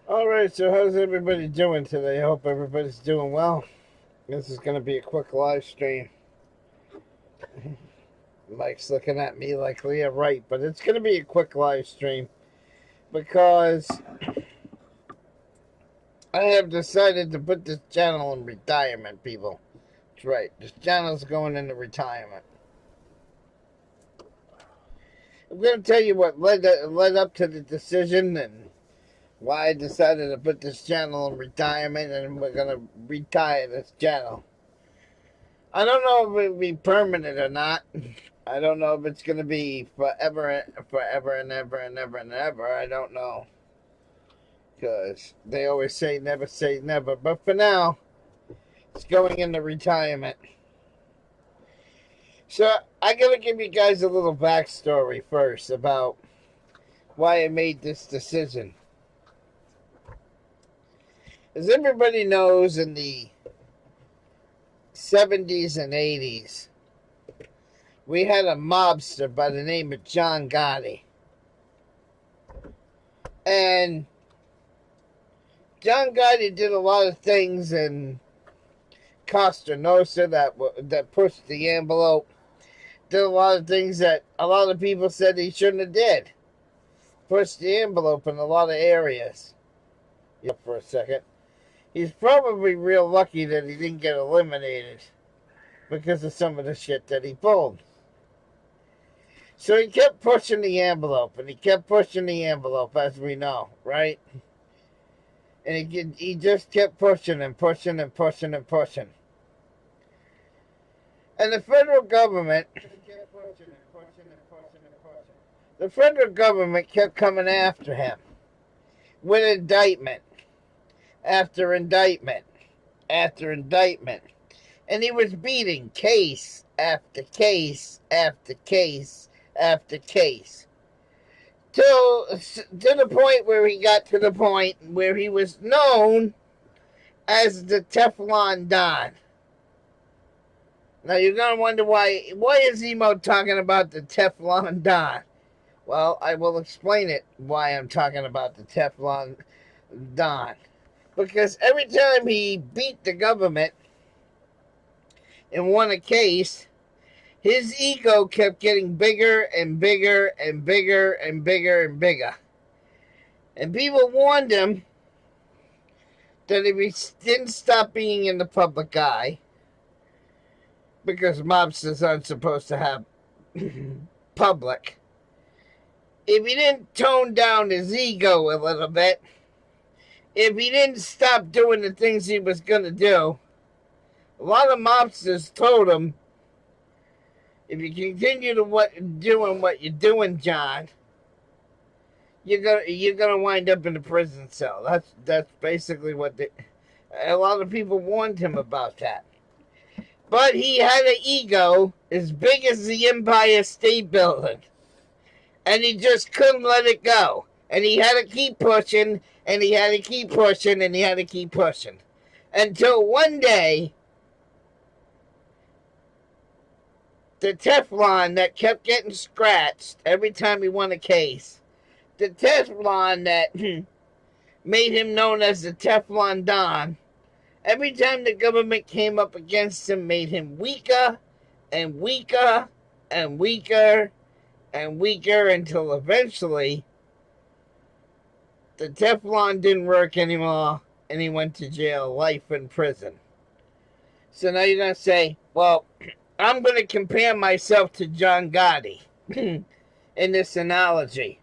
Alright, so how's everybody doing today? I hope everybody's doing well. This is going to be a quick live stream. Mike's looking at me like, yeah, right, but it's going to be a quick live stream because I have decided to put this channel in retirement, people. That's right, this channel's going into retirement. I'm going to tell you what led up to the decision and why I decided to put this channel in retirement, and we're going to retire this channel. I don't know if it'll be permanent or not. I don't know if it's going to be forever and ever and ever and ever. I don't know. Because they always say never. But for now, it's going into retirement. So I got to give you guys a little backstory first about why I made this decision. As everybody knows, in the 70s and 80s, we had a mobster by the name of John Gotti. And John Gotti did a lot of things in Costa Nostra that pushed the envelope. Did a lot of things that a lot of people said he shouldn't have did. Pushed the envelope in a lot of areas. Yeah, for a second. He's probably real lucky that he didn't get eliminated because of some of the shit that he pulled. So he kept pushing the envelope, and he kept pushing the envelope, as we know, right? And he just kept pushing and pushing and pushing and pushing. And the federal government kept coming after him with indictment after indictment after indictment. And he was beating case after case after case after case. To the point where he got to the point where he was known as the Teflon Don. Now you're going to wonder why is Emo talking about the Teflon Don? Well, I will explain it why I'm talking about the Teflon Don. Because every time he beat the government and won a case, his ego kept getting bigger and bigger and bigger and bigger and bigger. And people warned him that if he didn't stop being in the public eye, because mobsters aren't supposed to have public, if he didn't tone down his ego a little bit, if he didn't stop doing the things he was going to do, a lot of mobsters told him, if you continue to doing what you're doing, John, you're gonna wind up in a prison cell. That's basically what a lot of people warned him about that. But he had an ego as big as the Empire State Building, and he just couldn't let it go. And he had to keep pushing, and he had to keep pushing, and he had to keep pushing. Until one day, the Teflon that kept getting scratched every time he won a case, the Teflon that made him known as the Teflon Don, every time the government came up against him, made him weaker and weaker and weaker and weaker until eventually the Teflon didn't work anymore, and he went to jail, life in prison. So now you're going to say, well, I'm going to compare myself to John Gotti in this analogy.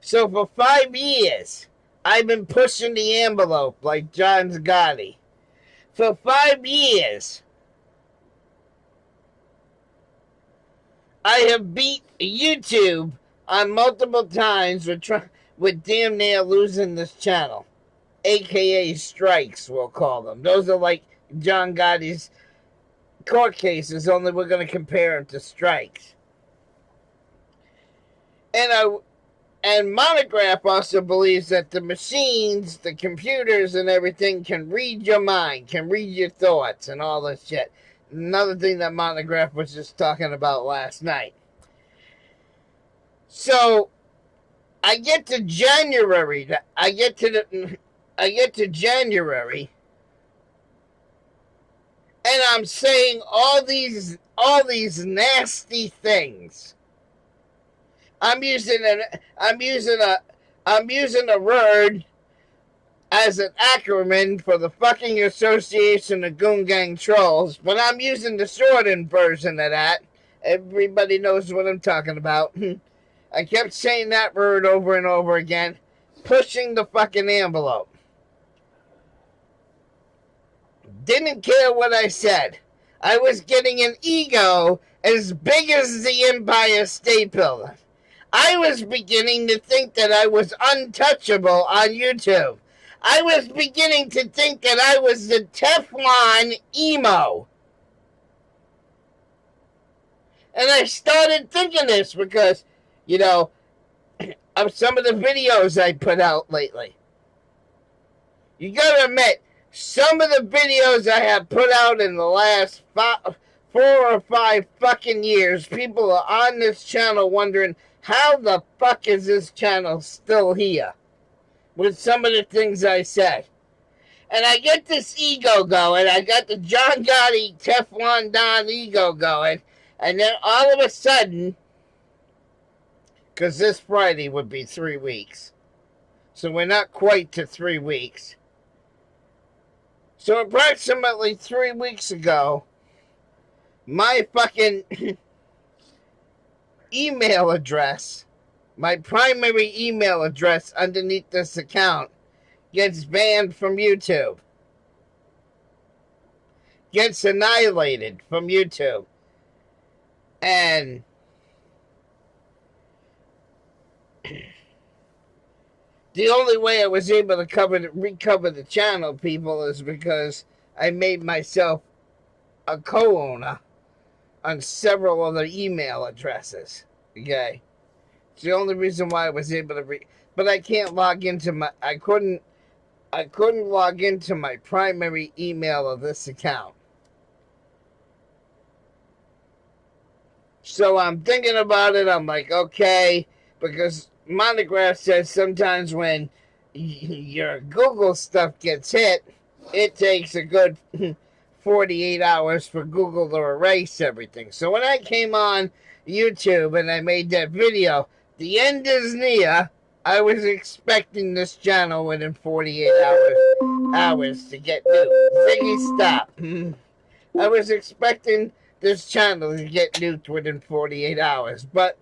So for 5 years, I've been pushing the envelope like John Gotti. For 5 years, I have beat YouTube on multiple times with damn near losing this channel. AKA strikes, we'll call them. Those are like John Gotti's court cases, only we're going to compare them to strikes. And Monograph also believes that the machines, the computers and everything can read your mind, can read your thoughts and all this shit. Another thing that Monograph was just talking about last night. So I get to January. I get to January, and I'm saying all these nasty things. I'm using a word as an acronym for the fucking Association of Goon Gang Trolls, but I'm using the shortened version of that. Everybody knows what I'm talking about. I kept saying that word over and over again, pushing the fucking envelope. Didn't care what I said. I was getting an ego as big as the Empire State Building. I was beginning to think that I was untouchable on YouTube. I was beginning to think that I was the Teflon emo. And I started thinking this because, you know, of some of the videos I put out lately. You gotta admit, some of the videos I have put out in the last 4 or 5 fucking years, people are on this channel wondering, how the fuck is this channel still here? With some of the things I said. And I get this ego going. I got the John Gotti Teflon Don ego going. And then all of a sudden, because this Friday would be 3 weeks. So we're not quite to 3 weeks. So approximately 3 weeks ago, my fucking email address, my primary email address underneath this account, gets banned from YouTube. Gets annihilated from YouTube. And the only way I was able to recover the channel, people, is because I made myself a co-owner on several other email addresses. Okay? It's the only reason why I was able to but I can't log into my I couldn't log into my primary email of this account. So I'm thinking about it. I'm like, okay, because Monograph says sometimes when your Google stuff gets hit, it takes a good 48 hours for Google to erase everything. So when I came on YouTube and I made that video, the end is near. I was expecting this channel within 48 hours to get new. Ziggy, stop. I was expecting this channel to get nuked within 48 hours, but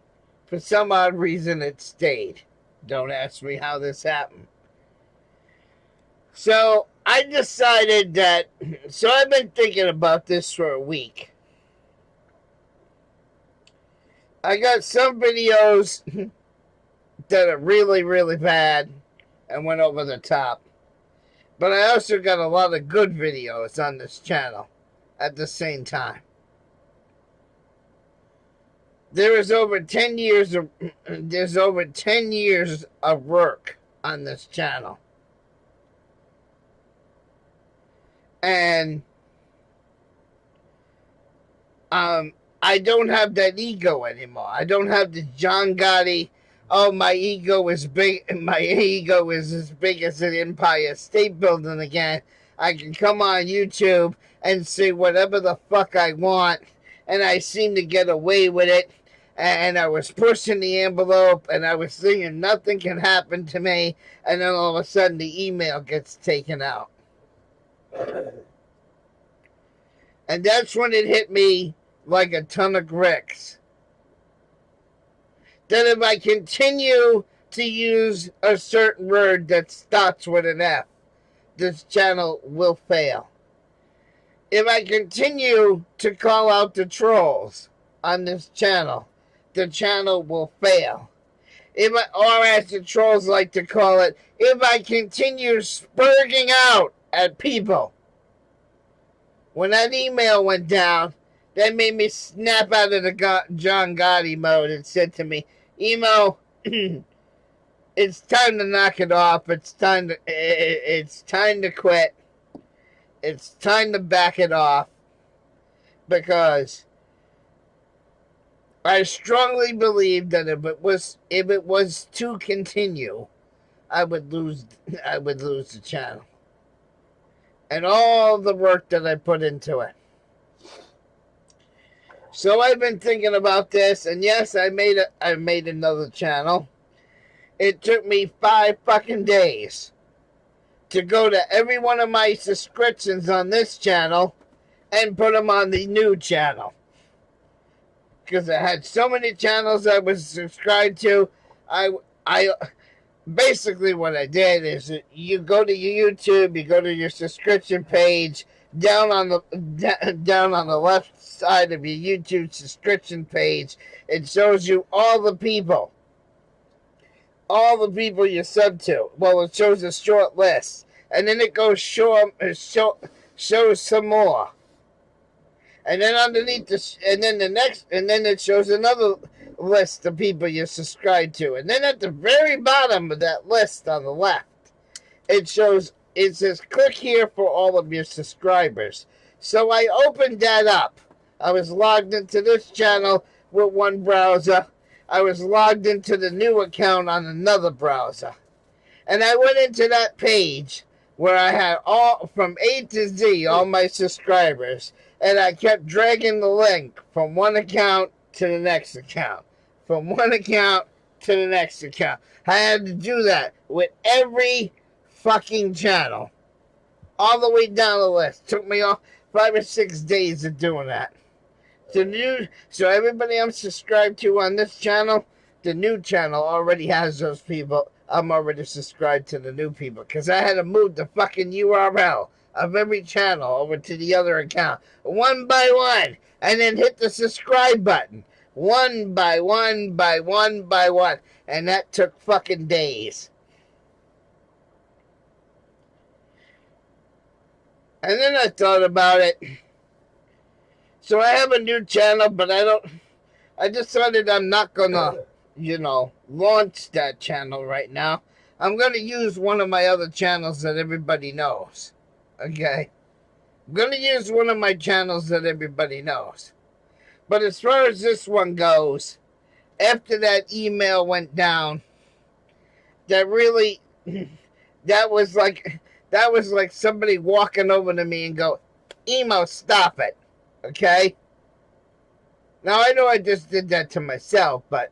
for some odd reason it stayed. Don't ask me how this happened. So I decided that, so I've been thinking about this for a week. I got some videos that are really, really bad and went over the top. But I also got a lot of good videos on this channel at the same time. There's over 10 years of work on this channel. And I don't have that ego anymore. I don't have the John Gotti, oh, my ego is big, my ego is as big as an Empire State Building again. I can come on YouTube and say whatever the fuck I want, and I seem to get away with it. And I was pushing the envelope, and I was thinking nothing can happen to me, and then all of a sudden the email gets taken out. And that's when it hit me like a ton of bricks. That if I continue to use a certain word that starts with an F, this channel will fail. If I continue to call out the trolls on this channel, the channel will fail. Or as the trolls like to call it, if I continue spurging out at people. When that email went down, that made me snap out of the John Gotti mode and said to me, Emo, it's time to knock it off. It's time to quit. It's time to back it off. because I strongly believe that if it was to continue, I would lose the channel and all the work that I put into it. So I've been thinking about this, and yes, I made another channel. It took me 5 fucking days to go to every one of my subscriptions on this channel and put them on the new channel. Because I had so many channels I was subscribed to. I basically what I did is you go to your YouTube, you go to your subscription page, down on the left side of your YouTube subscription page, it shows you all the people you sub to. Well, it shows a short list, and then it goes shows some more. And then underneath this, and then it shows another list of people you're subscribed to. And then at the very bottom of that list on the left, it says click here for all of your subscribers. So I opened that up. I was logged into this channel with one browser. I was logged into the new account on another browser. And I went into that page where I had all from A to Z, all my subscribers. And I kept dragging the link from one account to the next account. From one account to the next account. I had to do that with every fucking channel. All the way down the list. Took me off 5 or 6 days of doing that. So everybody I'm subscribed to on this channel, the new channel already has those people. I'm already subscribed to the new people. Because I had to move the fucking URL of every channel over to the other account, one by one, and then hit the subscribe button, one by one by one by one, and that took fucking days. And then I thought about it. So I have a new channel, but I decided I'm not gonna, launch that channel right now. I'm gonna use one of my other channels that everybody knows. Okay, I'm going to use one of my channels that everybody knows. But as far as this one goes, after that email went down, that was like somebody walking over to me and go, "Emo, stop it." Okay? Now, I know I just did that to myself, but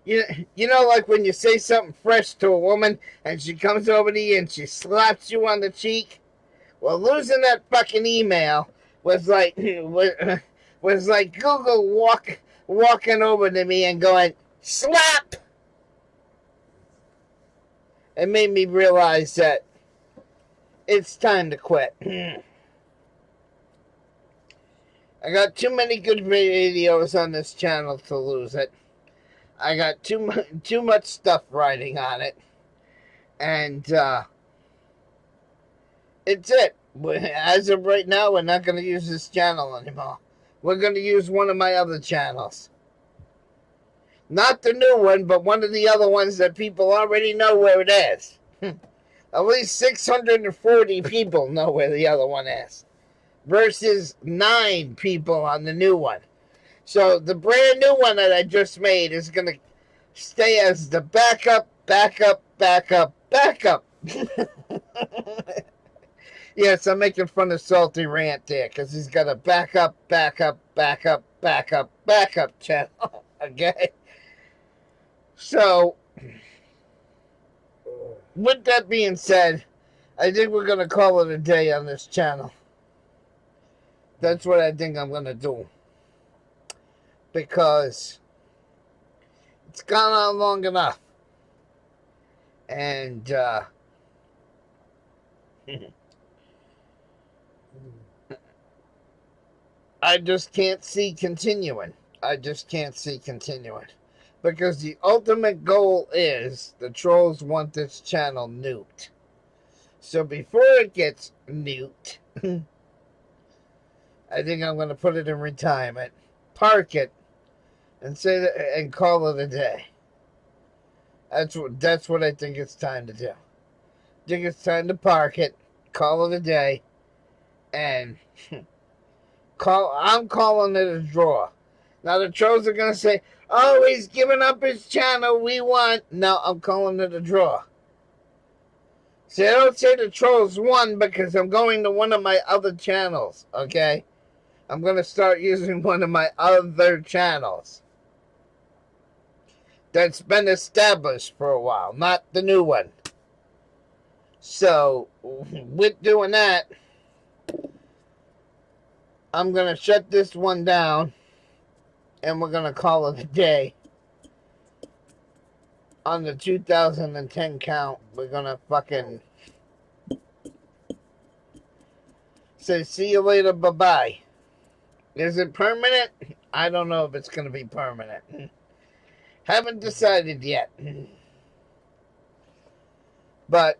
you know, like when you say something fresh to a woman and she comes over to you and she slaps you on the cheek? Well, losing that fucking email was like Google walking over to me and going, slap! It made me realize that it's time to quit. I got too many good videos on this channel to lose it. I got too much stuff riding on it. And, it's it. As of right now, we're not going to use this channel anymore. We're going to use one of my other channels. Not the new one, but one of the other ones that people already know where it is. At least 640 people know where the other one is. Versus 9 people on the new one. So the brand new one that I just made is going to stay as the backup. Yes, I'm making fun of Salty Rant there because he's got a backup channel. Okay? So, with that being said, I think we're going to call it a day on this channel. That's what I think I'm going to do. Because it's gone on long enough. And, I just can't see continuing. Because the ultimate goal is the trolls want this channel nuked. So before it gets nuked, I think I'm going to put it in retirement, park it, and say that, and call it a day. That's what I think it's time to do. I think it's time to park it, call it a day, and I'm calling it a draw. Now the trolls are going to say, oh, he's giving up his channel. We won. No, I'm calling it a draw. See, I don't say the trolls won because I'm going to one of my other channels, okay? I'm going to start using one of my other channels that's been established for a while, not the new one. So, with doing that, I'm going to shut this one down, and we're going to call it a day. On the 2010 count, we're going to fucking say, see you later, bye-bye. Is it permanent? I don't know if it's going to be permanent. Haven't decided yet. But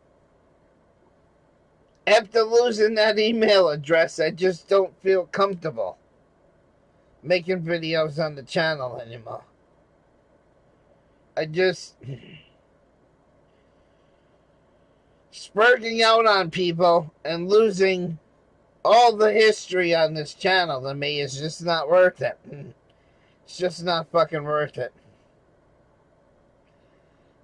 after losing that email address, I just don't feel comfortable making videos on the channel anymore. I just... spurting out on people and losing all the history on this channel to me is just not worth it. It's just not fucking worth it.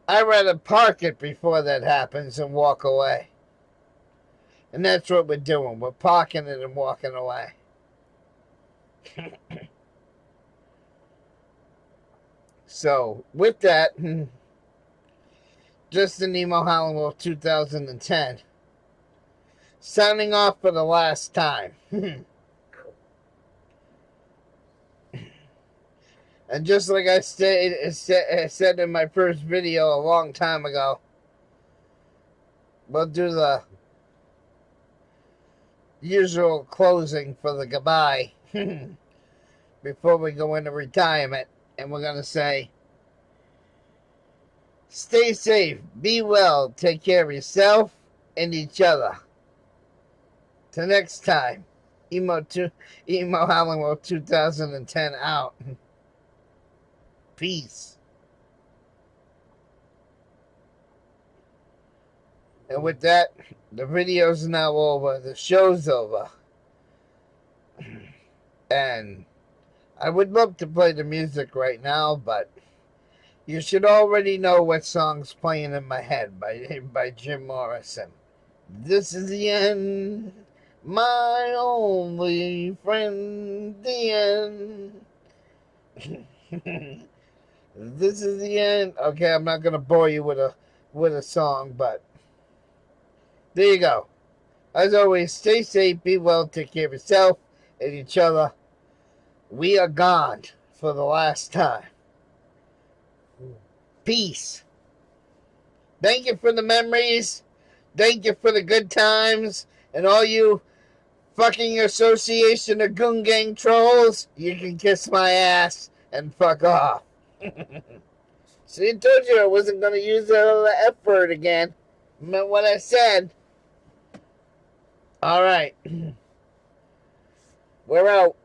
I'd rather park it before that happens and walk away. And that's what we're doing. We're parking it and walking away. So, with that, Justin Emo Halliwell 2010. Signing off for the last time. And just like I said in my first video a long time ago, we'll do the usual closing for the goodbye before we go into retirement. And we're going to say, stay safe, be well, take care of yourself and each other. Till next time, Emo Halliwell 2010 out. Peace. And with that, the video's now over. The show's over. And I would love to play the music right now, but you should already know what song's playing in my head by Jim Morrison. This is the end, my only friend, the end. This is the end. Okay, I'm not gonna bore you with a song, but there you go. As always, stay safe, be well, take care of yourself and each other. We are gone for the last time. Peace. Thank you for the memories. Thank you for the good times. And all you fucking association of goon gang trolls, you can kiss my ass and fuck off. See, I told you I wasn't going to use the F word again. I meant what I said. All right. We're out.